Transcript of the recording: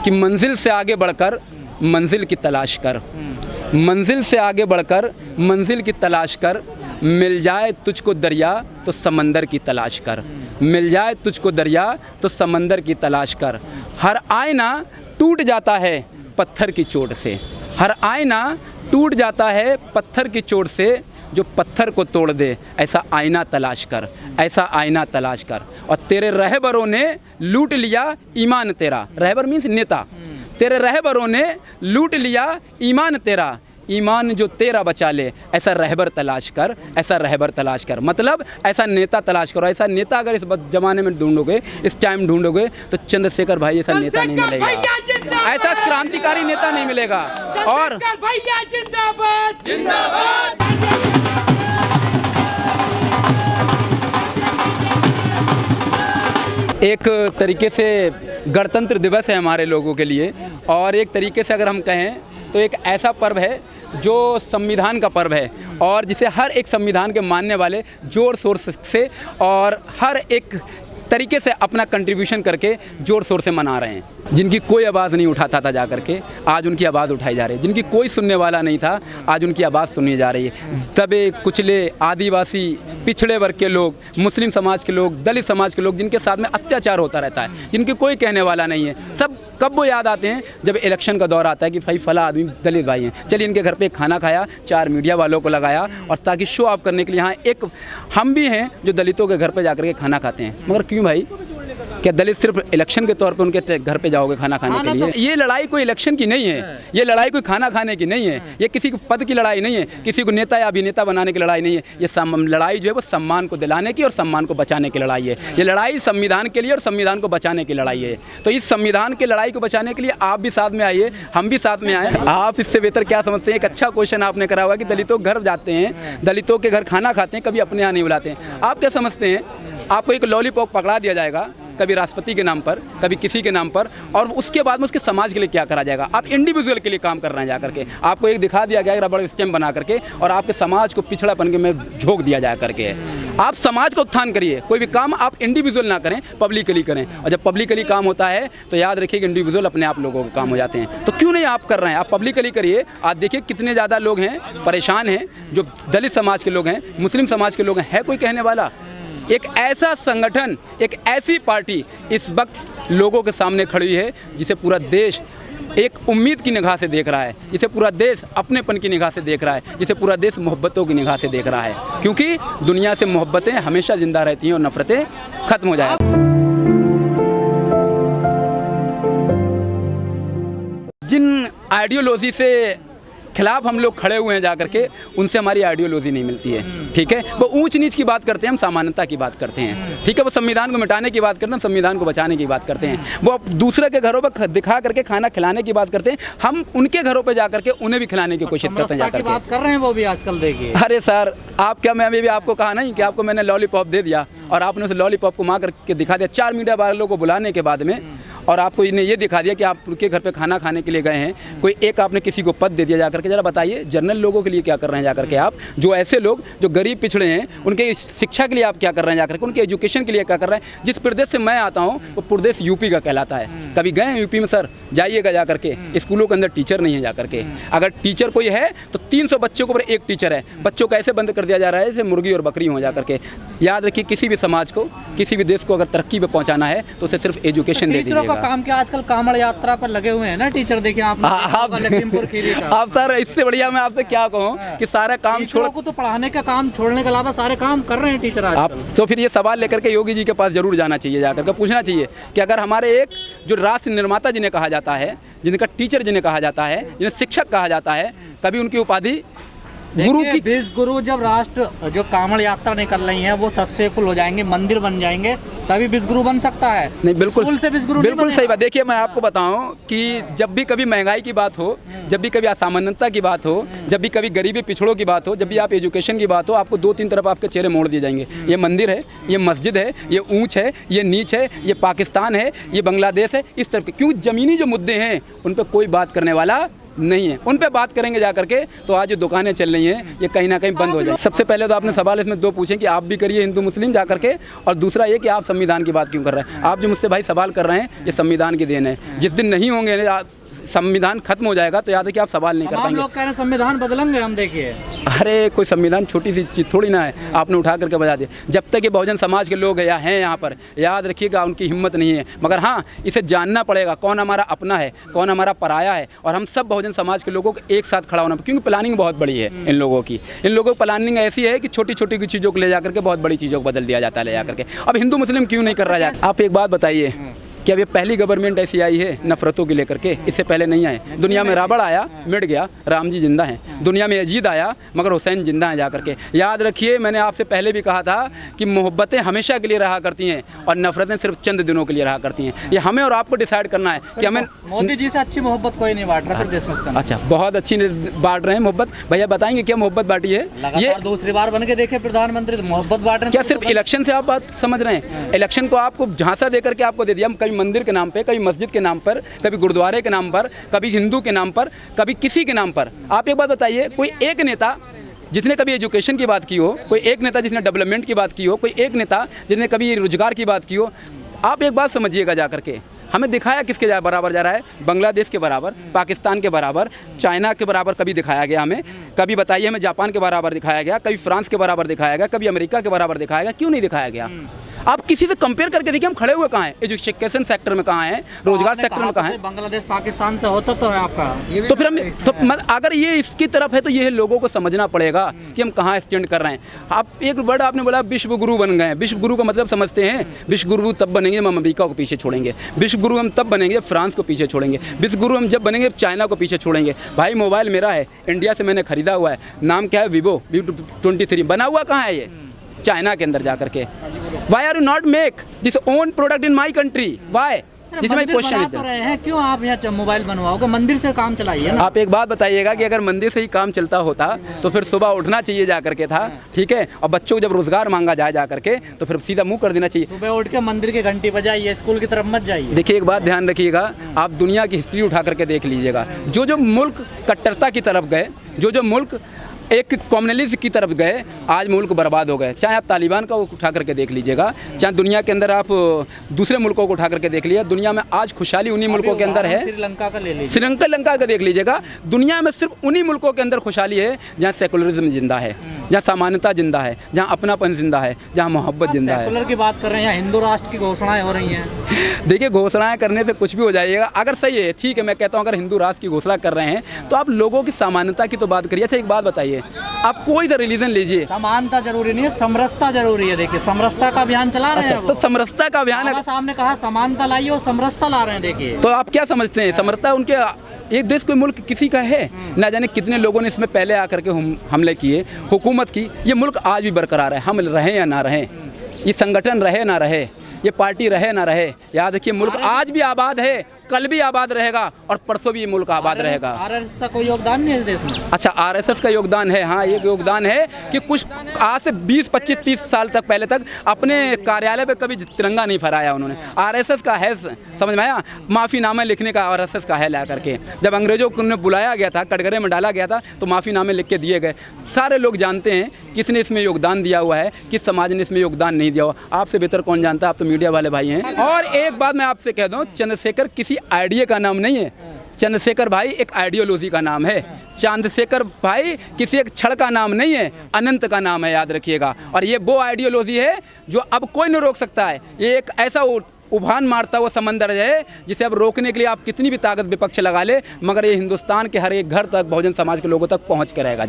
कि मंजिल से आगे बढ़कर मंजिल की तलाश कर, मंजिल से आगे बढ़कर मंजिल की तलाश कर, मिल जाए तुझको दरिया तो समंदर की तलाश कर, मिल जाए तुझको दरिया तो समंदर की तलाश कर। हर आईना टूट जाता है पत्थर की चोट से, हर आईना टूट जाता है पत्थर की चोट से, जो पत्थर को तोड़ दे ऐसा आईना तलाश कर, ऐसा आईना तलाश कर। और तेरे रहबरों ने लूट लिया ईमान तेरा, रहबर मीन्स नेता, तेरे रहबरों ने लूट लिया ईमान तेरा, ईमान जो तेरा बचा ले ऐसा रहबर तलाश कर, ऐसा रहबर तलाश कर। मतलब ऐसा नेता तलाश करो। ऐसा नेता अगर इस ज़माने में ढूंढोगे, इस टाइम ढूंढोगे तो चंद्रशेखर भाई ऐसा नेता नहीं मिलेगा, ऐसा क्रांतिकारी नेता नहीं मिलेगा। और एक तरीके से गणतंत्र दिवस है हमारे लोगों के लिए, और एक तरीके से अगर हम कहें तो एक ऐसा पर्व है जो संविधान का पर्व है, और जिसे हर एक संविधान के मानने वाले ज़ोर शोर से और हर एक तरीके से अपना कंट्रीब्यूशन करके ज़ोर शोर से मना रहे हैं। जिनकी कोई आवाज़ नहीं उठाता था जा करके, आज उनकी आवाज़ उठाई जा रही है। जिनकी कोई सुनने वाला नहीं था, आज उनकी आवाज़ सुनी जा रही है। दबे कुचले आदिवासी पिछड़े वर्ग के लोग, मुस्लिम समाज के लोग, दलित समाज के लोग, जिनके साथ में अत्याचार होता रहता है, जिनकी कोई कहने वाला नहीं है, सब कब वो याद आते हैं जब इलेक्शन का दौर आता है कि भाई फला आदमी दलित भाई हैं, चलिए इनके घर पे खाना खाया, 4 मीडिया वालों को लगाया, और ताकि शो ऑफ करने के लिए यहाँ एक हम भी हैं जो दलितों के घर पे जाकर के खाना खाते हैं। मगर क्यों भाई, क्या दलित सिर्फ इलेक्शन के तौर पे उनके घर पे जाओगे खाना खाने के लिए? ये लड़ाई कोई इलेक्शन की नहीं है, ये लड़ाई कोई खाना खाने की नहीं है, ये किसी को पद की लड़ाई नहीं है, किसी को नेता या अभिनेता बनाने की लड़ाई नहीं है। ये लड़ाई जो है वो सम्मान को दिलाने की और सम्मान को बचाने की लड़ाई है। ये लड़ाई संविधान के लिए और संविधान को बचाने की लड़ाई है। तो इस संविधान की लड़ाई को बचाने के लिए आप भी साथ में आइए, हम भी साथ में आए। आप इससे बेहतर क्या समझते हैं? एक अच्छा क्वेश्चन आपने करा हुआ कि दलितों के घर जाते हैं, दलितों के घर खाना खाते हैं, कभी अपने यहाँ नहीं बुलाते हैं। आप क्या समझते हैं? आपको एक लॉलीपॉप पकड़ा दिया जाएगा, कभी राष्ट्रपति के नाम पर, कभी किसी के नाम पर, और उसके बाद में उसके समाज के लिए क्या करा जाएगा? आप इंडिविजुअल के लिए काम कर रहे हैं जाकर के, आपको एक दिखा दिया गया रबड़ स्टैम्प बना करके, और आपके समाज को पिछड़ापन के में झोंक दिया जा करके। आप समाज का उत्थान करिए, कोई भी काम आप इंडिविजुअल ना करें, पब्लिकली करें। और जब पब्लिकली काम होता है तो याद रखिए कि इंडिविजुअल अपने आप लोगों के काम हो जाते हैं। तो क्यों नहीं आप कर रहे हैं? आप पब्लिकली करिए। आप देखिए कितने ज़्यादा लोग हैं परेशान हैं, जो दलित समाज के लोग हैं, मुस्लिम समाज के लोग हैं, है कोई कहने वाला? एक ऐसा संगठन, एक ऐसी पार्टी इस वक्त लोगों के सामने खड़ी है जिसे पूरा देश एक उम्मीद की निगाह से देख रहा है, जिसे पूरा देश अपनेपन की निगाह से देख रहा है, जिसे पूरा देश मोहब्बतों की निगाह से देख रहा है। क्योंकि दुनिया से मोहब्बतें हमेशा जिंदा रहती हैं और नफरतें खत्म हो जाएं। जिन आइडियोलॉजी से खिलाफ हम लोग खड़े हुए हैं जाकर के, उनसे हमारी आइडियोलॉजी नहीं मिलती है। ठीक है, वो ऊंच नीच की बात करते हैं, हम समानता की बात करते हैं। ठीक है, वो संविधान को मिटाने की बात करते हैं, हम संविधान को बचाने की बात करते हैं। वो दूसरे के घरों पर दिखा करके खाना खिलाने की बात करते हैं, हम उनके घरों पर जाकर के उन्हें भी खिलाने की कोशिश करते हैं जाकर के। बात कर रहे हैं वो भी आजकल, देखिए। अरे सर, आप क्या, मैं अभी भी आपको कहा नहीं कि आपको मैंने लॉलीपॉप दे दिया और आपने उस लॉलीपॉप को मार करके दिखा दिया 4 मीडिया वालों को बुलाने के बाद में, और आपको इन्हें ये दिखा दिया कि आप उनके घर पे खाना खाने के लिए गए हैं। कोई एक आपने किसी को पद दे दिया जाकर के। जरा बताइए, जनरल लोगों के लिए क्या कर रहे हैं जाकर के आप? जो ऐसे लोग जो गरीब पिछड़े हैं, उनके शिक्षा के लिए आप क्या कर रहे हैं जाकर के? उनके एजुकेशन के लिए क्या कर रहे हैं? जिस प्रदेश से मैं आता हूँ वो प्रदेश यूपी का कहलाता है। कभी गए हैं यूपी में? सर जाइएगा जाकर के, स्कूलों के अंदर टीचर नहीं है जाकर के। अगर टीचर कोई है तो 300 बच्चों के ऊपर एक टीचर है। बच्चों को ऐसे बंद कर दिया जा रहा है जैसे मुर्गी और बकरी हो जाकर के। याद रखिए, किसी भी समाज को, किसी भी देश को अगर तरक्की पे पहुंचाना है तो उसे सिर्फ एजुकेशन दे दीजिएगा। टीचरों का काम क्या, आजकल कांवड़ यात्रा पर लगे हुए हैं ना टीचर, देखिए आप लखीमपुर खीरी का। आप सर, इससे बढ़िया मैं आपसे क्या कहूँ कि सारा काम छोड़ को तो पढ़ाने का काम छोड़ने के अलावा सारे काम कर रहे हैं टीचर आज। आप तो फिर ये सवाल लेकर के योगी जी के पास जरूर जाना चाहिए, जाकर के पूछना चाहिए कि अगर हमारे एक जो राष्ट्र निर्माता जिन्हें कहा जाता है, जिनका टीचर जिन्हें कहा जाता है, जिन्हें शिक्षक कहा जाता है, कभी उनकी उपाधि गुरु की, विश्व गुरु, जब राष्ट्र जो कांवड़ यात्रा निकल रही है वो सक्सेसफुल हो जाएंगे, मंदिर बन जाएंगे, तभी विश्व गुरु बन सकता है। नहीं, बिल्कुल स्कूल से विश्व गुरु बिल्कुल सही बात। देखिए, मैं आपको बताऊं कि जब भी कभी महंगाई की बात हो, जब भी कभी असामान्यता की बात हो, जब भी कभी गरीबी पिछड़ों की बात हो, जब भी आप एजुकेशन की बात हो, आपको 2-3 तरफ आपके चेहरे मोड़ दिए जाएंगे। ये मंदिर है, ये मस्जिद है, ये ऊंच है, ये नीच है, ये पाकिस्तान है, ये बांग्लादेश है, इस तरफ के। क्यों? जमीनी जो मुद्दे हैं उन पर कोई बात करने वाला नहीं है, उन पे बात करेंगे जा करके तो आज जो दुकानें चल रही हैं ये कहीं ना कहीं बंद हो जाए। सबसे पहले तो आपने सवाल इसमें दो पूछे कि आप भी करिए हिंदू मुस्लिम जा करके, और दूसरा ये कि आप संविधान की बात क्यों कर रहे हैं। आप जो मुझसे भाई सवाल कर रहे हैं ये संविधान की देन है, जिस दिन नहीं होंगे संविधान खत्म हो जाएगा तो याद है कि आप सवाल नहीं कर पाएंगे। लोग कह रहे हैं संविधान बदलेंगे हम, देखिए अरे कोई संविधान छोटी सी चीज़ थोड़ी ना है, आपने उठा करके बजा दिया। जब तक ये बहुजन समाज के लोग या हैं यहाँ पर, याद रखिएगा उनकी हिम्मत नहीं है, मगर हाँ इसे जानना पड़ेगा कौन हमारा अपना है कौन हमारा पराया है, और हम सब बहुजन समाज के लोगों को एक साथ खड़ा होना, क्योंकि प्लानिंग बहुत बड़ी है इन लोगों की। इन लोगों की प्लानिंग ऐसी है कि छोटी छोटी की चीज़ों को ले जाकर के बहुत बड़ी चीज़ों को बदल दिया जाता है ले जाकर के। अब हिंदू मुस्लिम क्यों नहीं कर रहा जाता। आप एक बात बताइए कि अब ये पहली गवर्नमेंट ऐसी आई है नफरतों की लेकर के, इससे पहले नहीं आए। दुनिया में रावण आया मिट गया, राम जी जिंदा हैं। दुनिया में यजीद आया मगर हुसैन जिंदा हैं जा करके। याद रखिए मैंने आपसे पहले भी कहा था कि मोहब्बतें हमेशा के लिए रहा करती हैं और नफरतें सिर्फ चंद दिनों के लिए रहा करती हैं। ये हमें और आपको डिसाइड करना है कि हमें। मोदी जी से अच्छी मोहब्बत कोई नहीं बांट रहा। अच्छा, बहुत अच्छी बांट रहे हैं मोहब्बत। भैया बताएंगे क्या मोहब्बत बांटी है? ये दूसरी बार बन के देखे प्रधानमंत्री, मोहब्बत बांट रहे हैं। क्या सिर्फ इलेक्शन से आप बात समझ रहे हैं? इलेक्शन को आपको झांसा दे करके आपको दे दिया, कभी मंदिर के नाम पे, कभी मस्जिद के नाम पर, कभी गुरुद्वारे के नाम पर, कभी हिंदू के नाम पर, कभी किसी के नाम पर। आप एक बात बताइए, कोई एक नेता जिसने कभी एजुकेशन की बात की हो, कोई एक नेता जिसने डेवलपमेंट की बात की हो, कोई एक नेता जिसने कभी रोजगार की बात की हो, आप एक बात समझिएगा जा करके, हमें दिखाया किसके बराबर जा रहा है? बांग्लादेश के बराबर, पाकिस्तान के बराबर, चाइना के बराबर कभी दिखाया गया हमें? कभी बताइए हमें जापान के बराबर दिखाया गया, कभी फ्रांस के बराबर दिखाया गया, कभी अमेरिका के बराबर दिखाया गया, क्यों नहीं दिखाया गया? आप किसी से कंपेयर करके देखिए हम खड़े हुए कहाँ हैं, एजुकेशन सेक्टर में कहाँ हैं, रोजगार सेक्टर में कहाँ हैं? बांग्लादेश पाकिस्तान से होता तो है आपका, तो फिर हम तो अगर ये इसकी तरफ है तो ये लोगों को समझना पड़ेगा कि हम कहाँ स्टैंड कर रहे हैं। आप एक वर्ड आपने बोला विश्व गुरु बन गए। विश्व गुरु का मतलब समझते हैं? विश्व गुरु तब बनेंगे हम अमेरिका को पीछे छोड़ेंगे, विश्व गुरु हम तब बनेंगे फ्रांस को पीछे छोड़ेंगे, विश्व गुरु हम जब बनेंगे चाइना को पीछे छोड़ेंगे। भाई मोबाइल मेरा है, इंडिया से मैंने खरीदा हुआ है, नाम क्या है? Vivo V23। बना हुआ कहाँ है ये? चाइना के अंदर जा करके। Why are you not make this own product in my country? Why? जिसमें क्वेश्चन है क्यों आप यहाँ मोबाइल बनवाओगे? मंदिर से काम चलाइए ना। आप एक बात बताइएगा कि अगर मंदिर से ही काम चलता होता तो फिर सुबह उठना चाहिए जा करके था, ठीक है, और बच्चों को जब रोजगार मांगा जाए जा करके तो फिर सीधा मुंह कर देना चाहिए। सुबह उठ के मंदिर की घंटी बजाइए, स्कूल की तरफ मत जाइए। देखिए एक बात ध्यान रखिएगा, आप दुनिया की हिस्ट्री उठा करके देख लीजिएगा, जो जो मुल्क कट्टरता की तरफ गए, जो जो मुल्क एक कम्युनलिज्म की तरफ गए, आज मुल्क बर्बाद हो गए। चाहे आप तालिबान का उठा करके देख लीजिएगा, चाहे दुनिया के अंदर आप दूसरे मुल्कों को उठा करके देख लीजिए, दुनिया में आज खुशहाली उन्हीं मुल्कों के अंदर है। श्रीलंका का ले लीजिए, श्रीलंका का देख लीजिएगा, दुनिया में सिर्फ उन्हीं मुल्कों के अंदर खुशहाली है जहाँ सेकुलरिज्म जिंदा है, जहाँ समानता जिंदा है, जहाँ अपनापन जिंदा है, जहाँ मोहब्बत जिंदा है। सेकुलर की बात कर रहे हैं, हिंदू राष्ट्र की घोषणाएं हो रही हैं। देखिए घोषणाएं करने से कुछ भी हो जाइएगा, अगर सही है ठीक है, मैं कहता हूँ अगर हिंदू राष्ट्र की घोषणा कर रहे हैं तो आप लोगों की समानता की तो बात करिए। अच्छा एक बात बताइए, आप कोई सा रिलीजन लीजिए, समानता जरूरी नहीं है, समरसता जरूरी है। देखिए समरसता का अभियान चला रहे हैं। तो समरसता का अभियान है, साहब ने कहा समानता लाइए और समरसता ला रहे हैं। देखिए तो आप क्या समझते हैं समरसता उनके एक देश कोई मुल्क किसी का है? ना जाने कितने लोगों ने इसमें पहले आकर के हमले किए, हुकूमत की। ये मुल्क आज भी बरकरार है, हम रहें या ना रहें, ये संगठन रहे ना रहे, ये पार्टी रहे ना रहे, याद रखिए मुल्क आज भी आबाद है, कल भी आबाद रहेगा और परसों भी ये मुल्क आबाद रहेगा। आरएसएस का कोई योगदान नहीं है इस देश में? अच्छा आरएसएस का योगदान है, हाँ एक योगदान है कि कुछ आज से 20, 25, 30 साल तक पहले तक अपने कार्यालय पे कभी तिरंगा नहीं फहराया उन्होंने। आरएसएस का है, समझ में आया? माफ़ीनामा लिखने का आरएसएस का है ला करके। जब अंग्रेजों को बुलाया गया था, कटघरे में डाला गया था, तो माफ़ीनामे लिख के दिए गए। सारे लोग जानते हैं किसने इसमें योगदान दिया हुआ है, किस समाज ने इसमें योगदान नहीं दिया हुआ। आपसे बेहतर कौन जानता है, आप तो मीडिया वाले भाई हैं। और एक बात मैं आपसे कह दूँ, चंद्रशेखर किसी आइडिया का नाम नहीं है, चंद्रशेखर भाई एक आइडियोलॉजी का नाम है। चंद्रशेखर भाई किसी एक क्षण का नाम नहीं है, अनंत का नाम है, याद रखिएगा। और ये वो आइडियोलॉजी है जो अब कोई नहीं रोक सकता है। ये एक ऐसा उफान मारता हुआ समंदर है जिसे अब रोकने के लिए आप कितनी भी ताकत विपक्ष लगा ले, मगर ये हिंदुस्तान के हर एक घर तक बहुजन समाज के लोगों तक पहुँच के रहेगा।